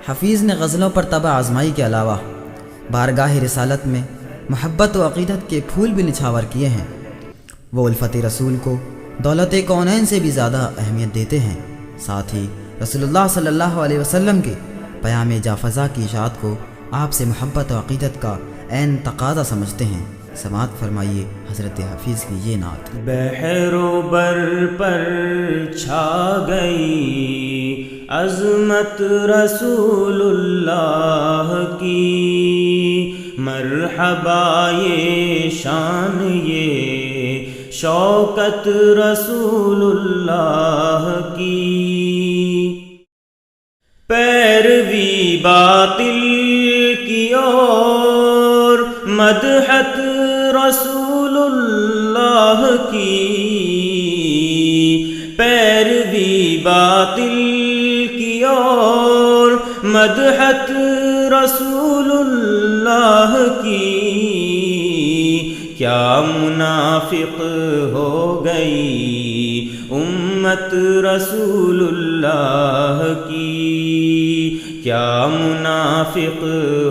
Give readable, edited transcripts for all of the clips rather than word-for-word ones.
حفیظ نے غزلوں پر طبع آزمائی کے علاوہ بارگاہ رسالت میں محبت و عقیدت کے پھول بھی نچھاور کیے ہیں۔ وہ الفت رسول کو دولت کونین سے بھی زیادہ اہمیت دیتے ہیں، ساتھ ہی رسول اللہ صلی اللہ علیہ وسلم کے پیام جافزا کی اشاعت کو آپ سے محبت و عقیدت کا عین تقاضا سمجھتے ہیں۔ سماعت فرمائیے حضرت حفیظ کی یہ نعت۔ بحر و بر پر چھا گئی عظمت رسول اللہ کی، مرحبا یہ شان یہ شوکت رسول اللہ کی، پیروی باطل کی اور مدحت رسول اللہ کی، پیروی باطل کی اور مدحت رسول اللہ کی، کیا منافق ہو گئی امت رسول اللہ کی، کیا منافق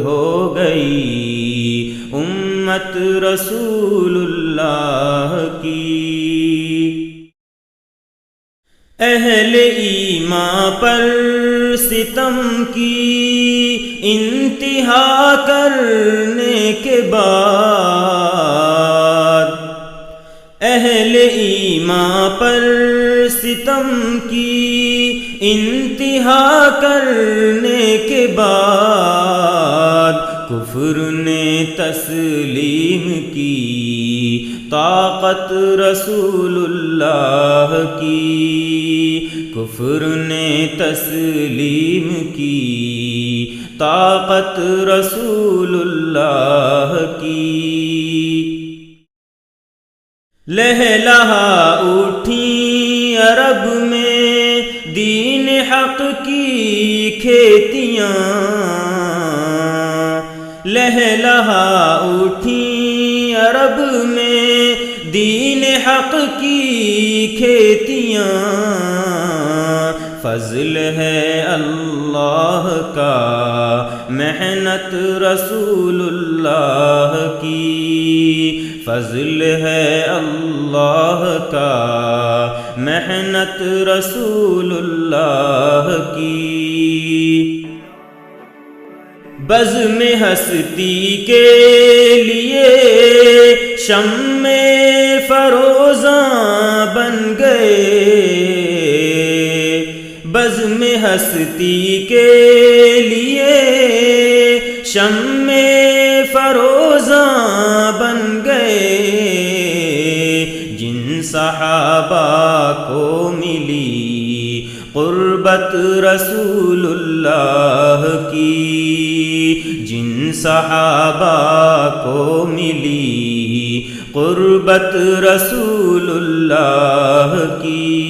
ہو گئی امت رسول اللہ کی۔ اہل ایمان پر ستم کی انتہا کرنے کے بعد، اہل ایمان پر ستم کی انتہا کرنے کے بعد، کفر نے تسلیم کی طاقت رسول اللہ کی، کفر نے تسلیم کی طاقت رسول اللہ کی، لہلہا اٹھی عرب میں دین حق کی کھیتیاں، لہلہا اٹھی عرب میں دین حق کی کھیتیاں، فضل ہے اللہ کا محنت رسول اللہ کی، فضل ہے اللہ کا محنت رسول اللہ کی، بزم ہستی کے لیے شمع فروزاں بن گئے، بزم ہستی کے لیے شمع فروزاں بن گئے، جن صحابہ کو ملی قربت رسول اللہ کی، جن صحابہ کو ملی قربت رسول اللہ کی،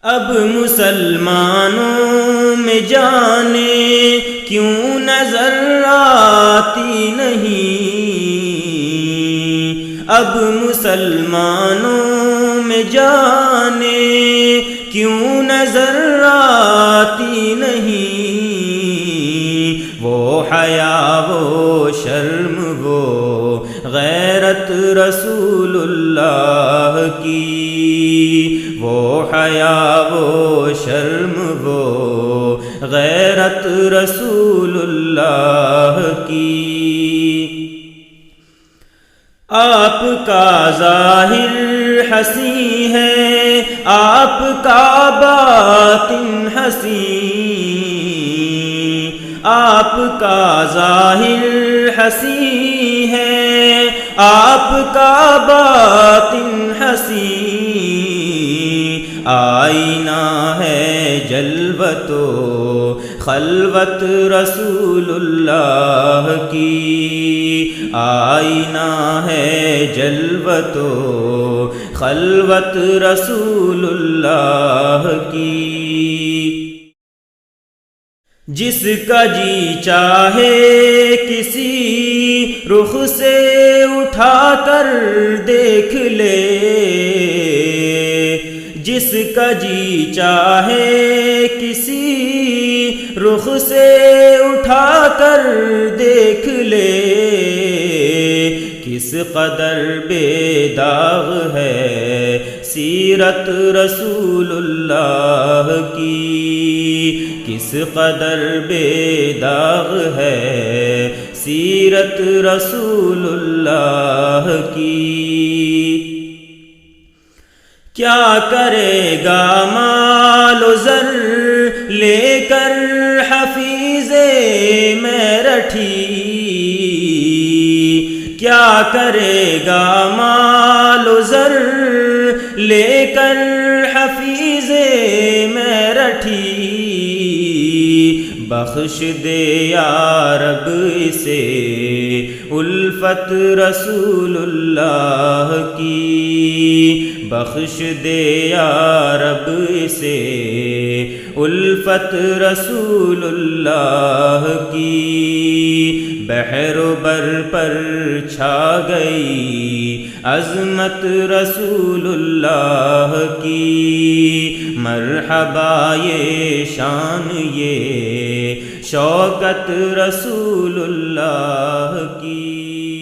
اب مسلمانوں میں جانے کیوں نظر آتی نہیں، اب مسلمانوں میں جانے کیوں نظر آتی نہیں، وہ حیا وہ شرم وہ غیرت رسول اللہ کی، وہ حیا وہ شرم وہ غیرت رسول اللہ کی، آپ کا ظاہر حسین ہے آپ کا باطن حسین، آپ کا ظاہر حسین ہے آپ کا باطن حسین، آئینہ ہے جلوت و خلوت رسول اللہ کی، آئینہ ہے جلوت و خلوت رسول اللہ کی، جس کا جی چاہے کسی رخ سے اٹھا کر دیکھ لے، جس کا جی چاہے کسی رخ سے اٹھا کر دیکھ لے، کس قدر بے داغ ہے سیرت رسول اللہ کی، کس قدر بے داغ ہے سیرت رسول اللہ کی۔ کیا کرے گا مال و زر لے کر حفیظ میرٹھی، کیا کرے گا مال و زر لے کر حفیظ میرٹھی، بخش دے یا رب اسے الفت رسول اللہ کی، بخش دے یا رب اسے الفت رسول اللہ کی۔ بحر و بر پر چھا گئی عظمت رسول اللہ کی، مرحبا یہ شان یہ شوکت رسول اللہ کی۔